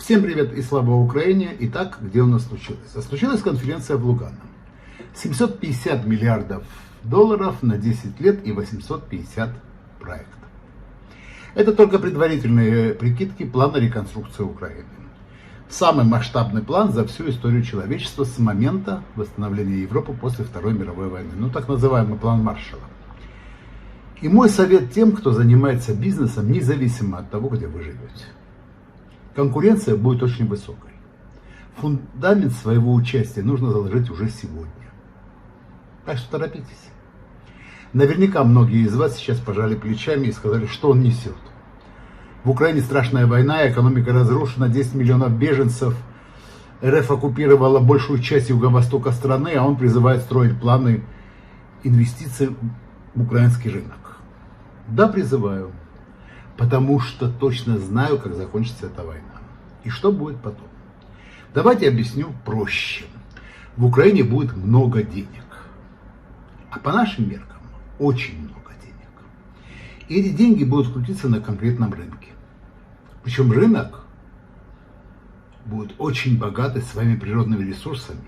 Всем привет и слава Украине. Итак, где у нас случилось? Случилась конференция в Лугано. 750 миллиардов долларов на 10 лет и 850 проектов. Это только предварительные прикидки плана реконструкции Украины. Самый масштабный план за всю историю человечества с момента восстановления Европы после Второй мировой войны. Ну, так называемый план Маршалла. И мой совет тем, кто занимается бизнесом, независимо от того, где вы живете. Конкуренция будет очень высокой. Фундамент своего участия нужно заложить уже сегодня. Так что торопитесь. Наверняка многие из вас сейчас пожали плечами и сказали, что он несет. В Украине страшная война, экономика разрушена, 10 миллионов беженцев. РФ оккупировала большую часть юго-востока страны, а он призывает строить планы инвестиций в украинский рынок. Да, призываю. Потому что точно знаю, как закончится эта война. И что будет потом. Давайте объясню проще. В Украине будет много денег. А по нашим меркам очень много денег. И эти деньги будут крутиться на конкретном рынке. Причем рынок будет очень богатый своими природными ресурсами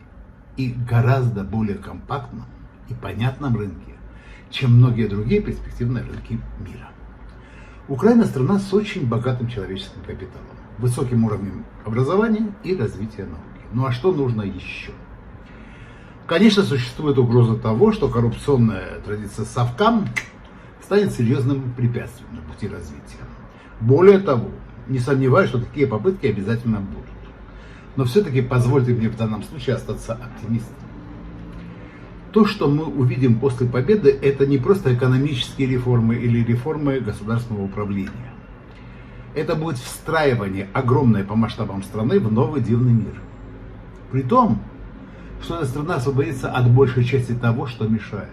и гораздо более компактным и понятном рынке, чем многие другие перспективные рынки мира. Украина страна с очень богатым человеческим капиталом, высоким уровнем образования и развития науки. Ну а что нужно еще? Конечно, существует угроза того, что коррупционная традиция совкам станет серьезным препятствием на пути развития. Более того, не сомневаюсь, что такие попытки обязательно будут. Но все-таки позвольте мне в данном случае остаться оптимистом. То, что мы увидим после победы, это не просто экономические реформы или реформы государственного управления. Это будет встраивание огромной по масштабам страны в новый дивный мир. При том, что эта страна освободится от большей части того, что мешает.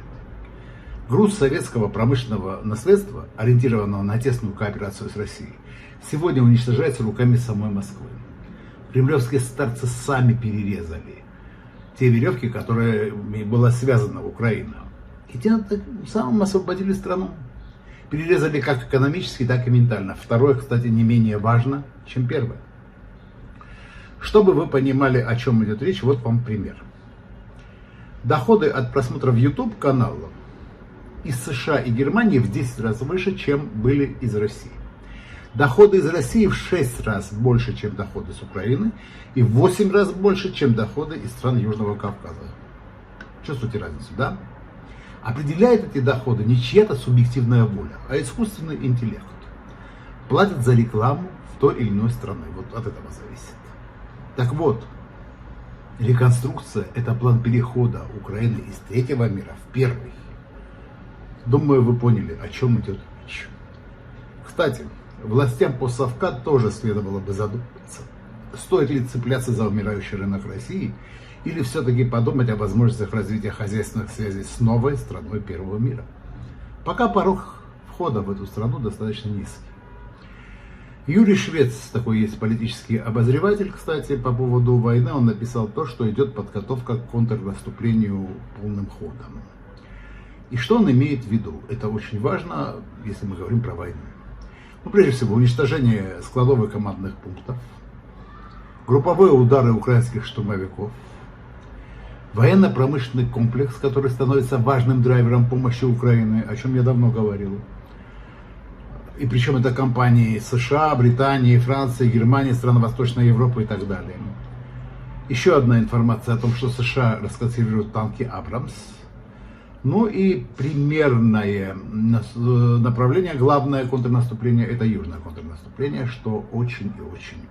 Груз советского промышленного наследства, ориентированного на тесную кооперацию с Россией, сегодня уничтожается руками самой Москвы. Кремлевские старцы сами перерезали те веревки, которыми была связана Украина. И тем самым освободили страну. Перерезали как экономически, так и ментально. Второе, кстати, не менее важно, чем первое. Чтобы вы понимали, о чем идет речь, вот вам пример. Доходы от просмотров YouTube каналов из США и Германии в 10 раз выше, чем были из России. Доходы из России в 6 раз больше, чем доходы с Украины, и в 8 раз больше, чем доходы из стран Южного Кавказа. Чувствуете разницу, да? Определяет эти доходы не чья-то субъективная воля, а искусственный интеллект. Платят за рекламу в той или иной стране. Вот от этого зависит. Так вот, реконструкция – это план перехода Украины из третьего мира в первый. Думаю, вы поняли, о чем идет речь. Кстати, властям постсовка тоже следовало бы задуматься, стоит ли цепляться за умирающий рынок России, или все-таки подумать о возможностях развития хозяйственных связей с новой страной первого мира. Пока порог входа в эту страну достаточно низкий. Юрий Швец, такой есть политический обозреватель, кстати, по поводу войны, он написал то, что идет подготовка к контрнаступлению полным ходом. И что он имеет в виду? Это очень важно, если мы говорим про войну. Ну, прежде всего, уничтожение складов и командных пунктов, групповые удары украинских штурмовиков, военно-промышленный комплекс, который становится важным драйвером помощи Украины, о чем я давно говорил. И причем это компании США, Британии, Франции, Германии, стран Восточной Европы и так далее. Еще одна информация о том, что США расконсервируют танки «Абрамс». Ну и примерное направление, главное контрнаступление, это южное контрнаступление, что очень и очень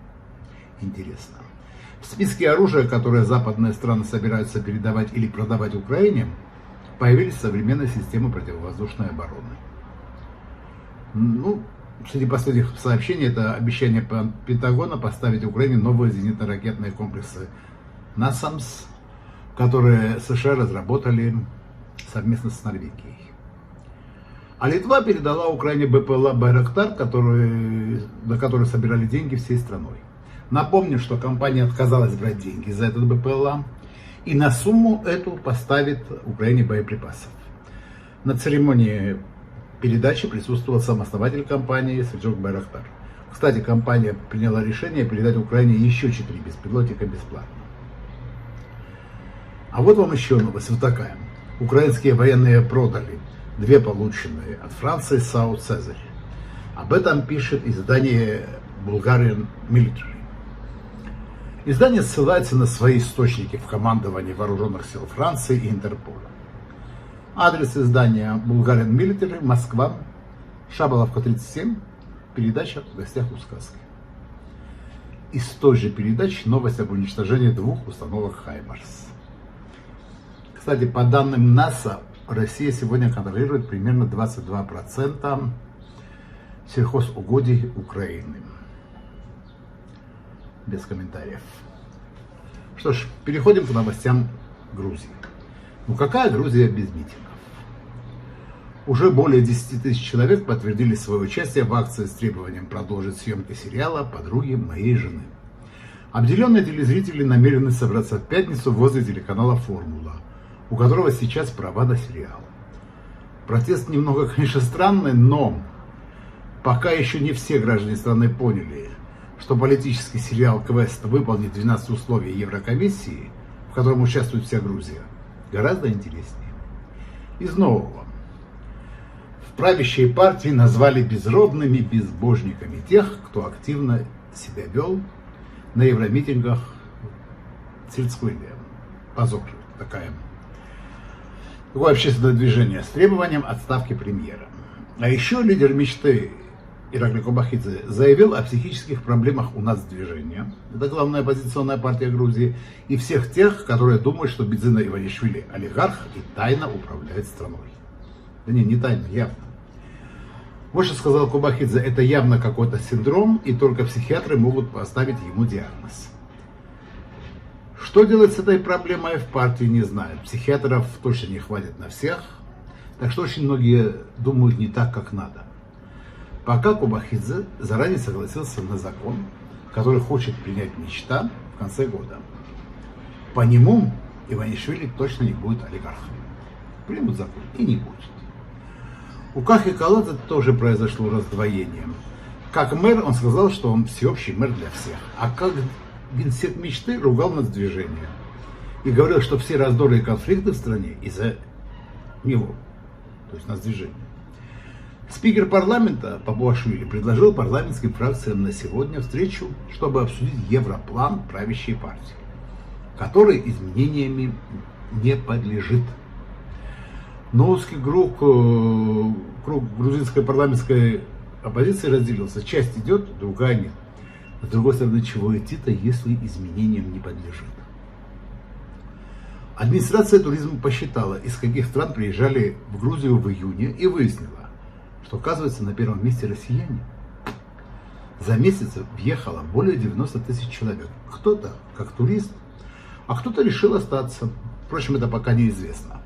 интересно. В списке оружия, которое западные страны собираются передавать или продавать Украине, появились современные системы противовоздушной обороны. Ну, среди последних сообщений это обещание Пентагона поставить Украине новые зенитно-ракетные комплексы «Насамс», которые США разработали совместно с Норвегией. А Литва передала Украине БПЛА «Байрактар», на который собирали деньги всей страной. Напомню, что компания отказалась брать деньги за этот БПЛА и на сумму эту поставит Украине боеприпасов. На церемонии передачи присутствовал сам основатель компании Селчук Байрактар. Кстати, компания приняла решение передать Украине еще 4 беспилотника бесплатно. А вот вам еще новость вот такая. Украинские военные продали 2 полученные от Франции САУ «Цезарь». Об этом пишет издание Bulgarian Military. Издание ссылается на свои источники в командовании вооруженных сил Франции и Интерпола. Адрес издания Bulgarian Military, Москва, Шаболовка, 37, передача «В гостях у сказки». Из той же передачи новость об уничтожении 2 установок «Хаймарс». Кстати, по данным НАСА, Россия сегодня контролирует примерно 22% сельхозугодий Украины. Без комментариев. Что ж, переходим к новостям Грузии. Ну какая Грузия без митингов? Уже более 10 тысяч человек подтвердили свое участие в акции с требованием продолжить съемки сериала «Подруги моей жены». Обделенные телезрители намерены собраться в пятницу возле телеканала «Формула», у которого сейчас права на сериал. Протест немного, конечно, странный, но пока еще не все граждане страны поняли, что политический сериал «Квест» выполнит 12 условий Еврокомиссии, в котором участвует вся Грузия, гораздо интереснее. Из нового. В правящей партии назвали безродными безбожниками тех, кто активно себя вел на евромитингах в Цирцкуйле. Позор такое общественное движение с требованием отставки премьера. А еще лидер мечты Иракли Кобахидзе заявил о психических проблемах у нас движения. Это главная оппозиционная партия Грузии. И всех тех, которые думают, что Бидзина Иванишвили олигарх и тайно управляет страной. Да не тайно, явно. Вот что сказал Кобахидзе, это явно какой-то синдром, и только психиатры могут поставить ему диагноз. Что делать с этой проблемой в партии, не знаю. Психиатров точно не хватит на всех, так что очень многие думают не так, как надо. Пока Кобахидзе заранее согласился на закон, который хочет принять мечта в конце года. По нему Иванишвили точно не будет олигархом. Примут закон и не будет. У Кахи Калладзе тоже произошло раздвоение. Как мэр он сказал, что он всеобщий мэр для всех. А как генсек мечты ругал нас движение. И говорил, что все раздоры и конфликты в стране из-за него. То есть нас движение. Спикер парламента Папуашвили предложил парламентским фракциям на сегодня встречу, чтобы обсудить европлан правящей партии, который изменениями не подлежит. Но узкий круг грузинской парламентской оппозиции разделился. Часть идет, другая нет. С другой стороны, чего идти-то, если изменениям не подлежит? Администрация туризма посчитала, из каких стран приезжали в Грузию в июне, и выяснила, что, оказывается, на первом месте россияне. За месяц въехало более 90 тысяч человек. Кто-то как турист, а кто-то решил остаться. Впрочем, это пока неизвестно.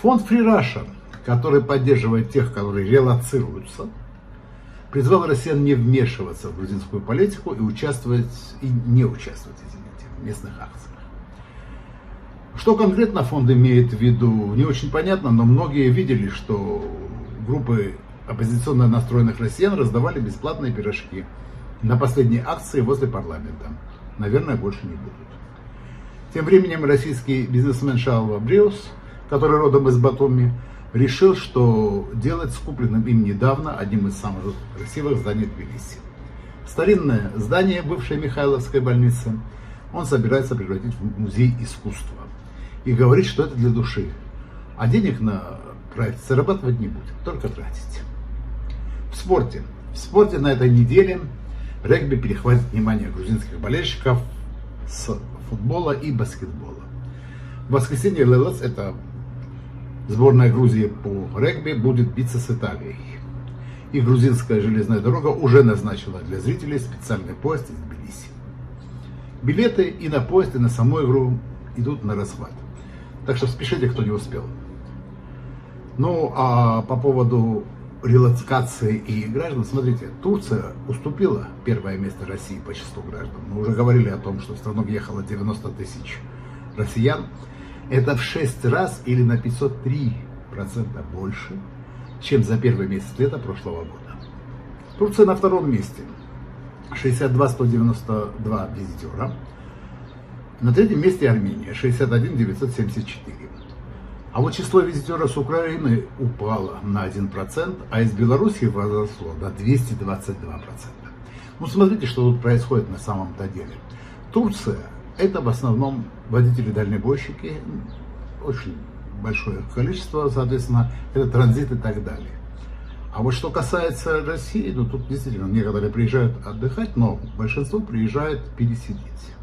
Фонд Free Russia, который поддерживает тех, которые релоцируются, призвал россиян не вмешиваться в грузинскую политику и не участвовать в местных акциях. Что конкретно фонд имеет в виду, не очень понятно, но многие видели, что группы оппозиционно настроенных россиян раздавали бесплатные пирожки на последней акции возле парламента. Наверное, больше не будут. Тем временем российский бизнесмен Шаува Бриус, который родом из Батуми, решил, что делать с купленным им недавно одним из самых красивых зданий Тбилиси. Старинное здание бывшей Михайловской больницы он собирается превратить в музей искусства. И говорит, что это для души. А денег на проект зарабатывать не будет, только тратить. В спорте. В спорте на этой неделе регби перехватит внимание грузинских болельщиков с футбола и баскетбола. В воскресенье ЛЛС, это сборная Грузии по регби, будет биться с Италией. И грузинская железная дорога уже назначила для зрителей специальный поезд из Тбилиси. Билеты и на поезд, и на саму игру идут на расхват. Так что спешите, кто не успел. Ну, а по поводу релокации и граждан, смотрите, Турция уступила первое место России по числу граждан. Мы уже говорили о том, что в страну въехало 90 тысяч россиян. Это в 6 раз или на 503% больше, чем за первый месяц лета прошлого года. Турция на втором месте. 62-192 визитера. На третьем месте Армения. 61-974. А вот число визитеров с Украины упало на 1%, а из Беларуси возросло до 222%. Ну, смотрите, что тут происходит на самом-то деле. Турция – это в основном водители-дальнобойщики, очень большое количество, соответственно, это транзит и так далее. А вот что касается России, то тут действительно некоторые приезжают отдыхать, но большинство приезжает пересидеть.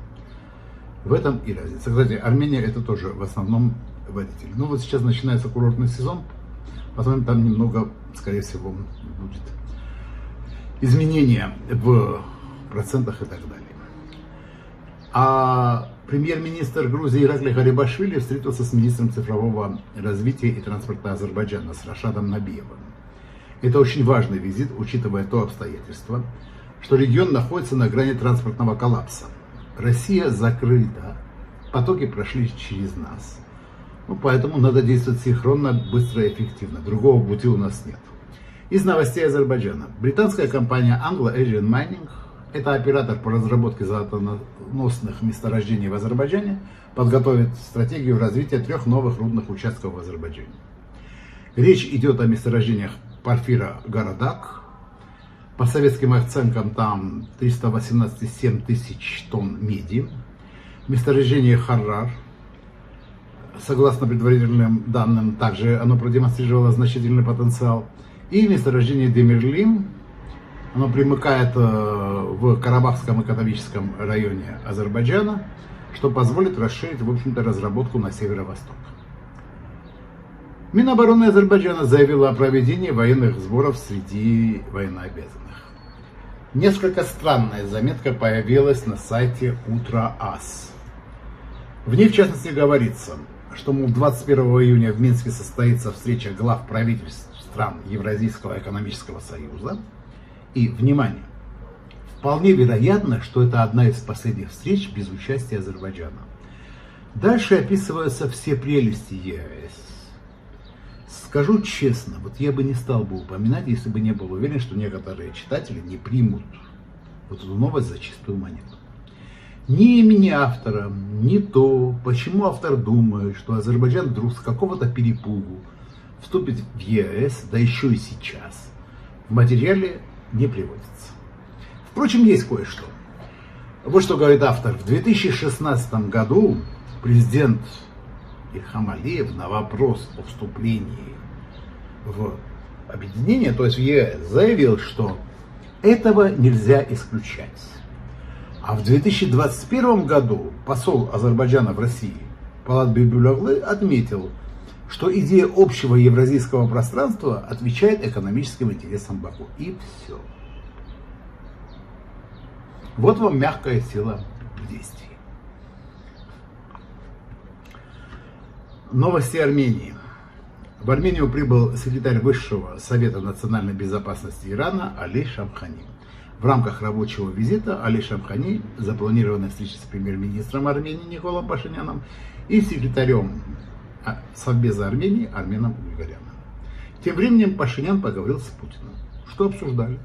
В этом и разница. Кстати, Армения это тоже в основном водители. Ну вот сейчас начинается курортный сезон, посмотрим, там немного, скорее всего, будет изменения в процентах и так далее. А премьер-министр Грузии Ираклий Гарибашвили встретился с министром цифрового развития и транспорта Азербайджана, с Рашадом Набиевым. Это очень важный визит, учитывая то обстоятельство, что регион находится на грани транспортного коллапса. Россия закрыта, потоки прошли через нас. Ну, поэтому надо действовать синхронно, быстро и эффективно. Другого пути у нас нет. Из новостей Азербайджана. Британская компания Anglo Asian Mining, это оператор по разработке золотоносных месторождений в Азербайджане, подготовит стратегию развития 3 новых рудных участков в Азербайджане. Речь идет о месторождениях Порфира Гарадак. По советским оценкам там 318,7 тысяч тонн меди. Месторождение Харрар. Согласно предварительным данным, также оно продемонстрировало значительный потенциал. И месторождение Демирлим. Оно примыкает в Карабахском экономическом районе Азербайджана, что позволит расширить, в общем-то, разработку на северо-восток. Минобороны Азербайджана заявила о проведении военных сборов среди военнообязанных. Несколько странная заметка появилась на сайте Утро-Ас. В ней, в частности, говорится, что, мол, 21 июня в Минске состоится встреча глав правительств стран Евразийского экономического союза. И, внимание, вполне вероятно, что это одна из последних встреч без участия Азербайджана. Дальше описываются все прелести ЕАЭС. Скажу честно, вот я бы не стал бы упоминать, если бы не был уверен, что некоторые читатели не примут вот эту новость за чистую монету. Ни имени автора, ни то, почему автор думает, что Азербайджан вдруг с какого-то перепугу вступит в ЕАЭС, да еще и сейчас, в материале не приводится. Впрочем, есть кое-что. Вот что говорит автор. В 2016 году президент Ильхам Алиев на вопрос о вступлении в объединение, то есть в ЕС, заявил, что этого нельзя исключать. А в 2021 году посол Азербайджана в России Полат Бибюлоглы отметил, что идея общего евразийского пространства отвечает экономическим интересам Баку. И все. Вот вам мягкая сила в действии. Новости Армении. В Армению прибыл секретарь Высшего совета национальной безопасности Ирана Али Шамхани. В рамках рабочего визита Али Шамхани запланирована встреча с премьер-министром Армении Николом Пашиняном и секретарем Совбеза Армении Арменом Григоряном. Тем временем Пашинян поговорил с Путиным. Что обсуждали?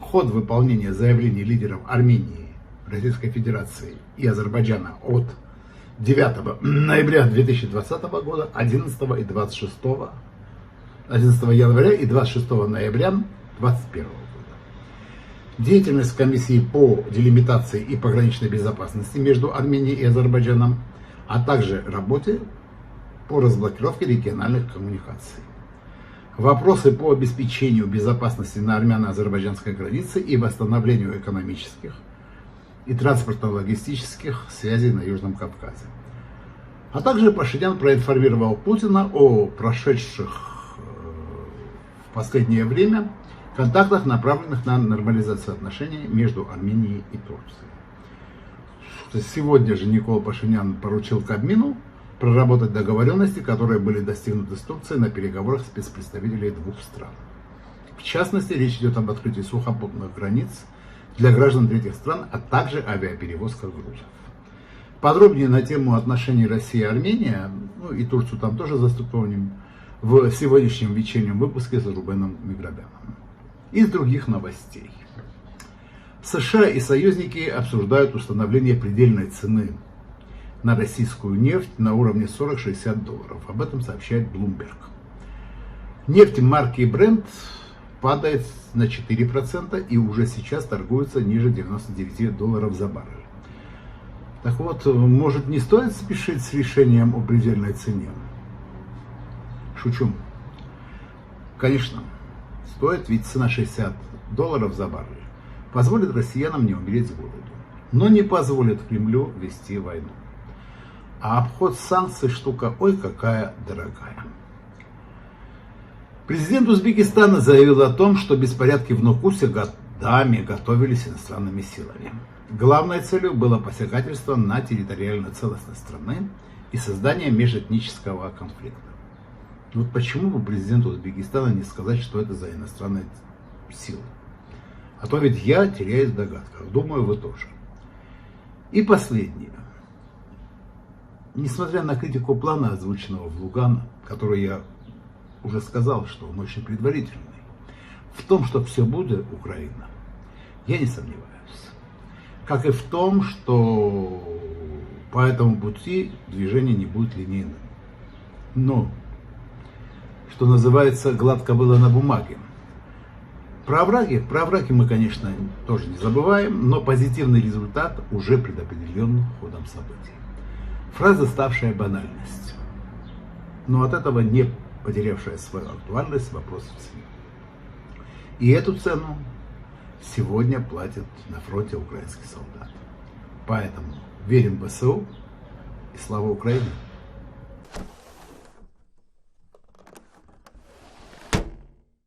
Ход выполнения заявлений лидеров Армении, Российской Федерации и Азербайджана от 9 ноября 2020 года, 11 января и 26 ноября 2021 года. Деятельность комиссии по делимитации и пограничной безопасности между Арменией и Азербайджаном, а также работе по разблокировке региональных коммуникаций. Вопросы по обеспечению безопасности на армяно-азербайджанской границе и восстановлению экономических и транспортно-логистических связей на Южном Кавказе. А также Пашинян проинформировал Путина о прошедших в последнее время контактах, направленных на нормализацию отношений между Арменией и Турцией. Сегодня же Никол Пашинян поручил Кабмину проработать договоренности, которые были достигнуты с Турцией на переговорах спецпредставителей двух стран. В частности, речь идет об открытии сухопутных границ для граждан третьих стран, а также авиаперевозках грузов. Подробнее на тему отношений России и Армении, ну и Турцию там тоже заступаем, в сегодняшнем вечернем выпуске с Рубеном Миграбяном. Из других новостей. США и союзники обсуждают установление предельной цены на российскую нефть на уровне $40-60. Об этом сообщает Bloomberg. Нефть марки Brent падает на 4% и уже сейчас торгуется ниже $99 за баррель. Так вот, может, не стоит спешить с решением о предельной цене? Шучу. Конечно, стоит, ведь цена $60 за баррель позволит россиянам не умереть с голоду, но не позволит Кремлю вести войну. А обход санкций штука ой какая дорогая. Президент Узбекистана заявил о том, что беспорядки в Нукусе годами готовились иностранными силами. Главной целью было посягательство на территориальную целостность страны и создание межэтнического конфликта. Вот почему бы президенту Узбекистана не сказать, что это за иностранные силы? А то ведь я теряюсь в догадках, думаю, вы тоже. И последнее. Несмотря на критику плана, озвученного в Лугано, который я уже сказал, что он очень предварительный, в том, что все будет Украина, я не сомневаюсь. Как и в том, что по этому пути движение не будет линейным. Но, что называется, гладко было на бумаге. Про овраги мы, конечно, тоже не забываем, но позитивный результат уже предопределен ходом событий. Фраза, ставшая банальностью, но от этого не потерявшая свою актуальность вопрос в цене. И эту цену сегодня платит на фронте украинский солдат. Поэтому верим в ВСУ и слава Украине!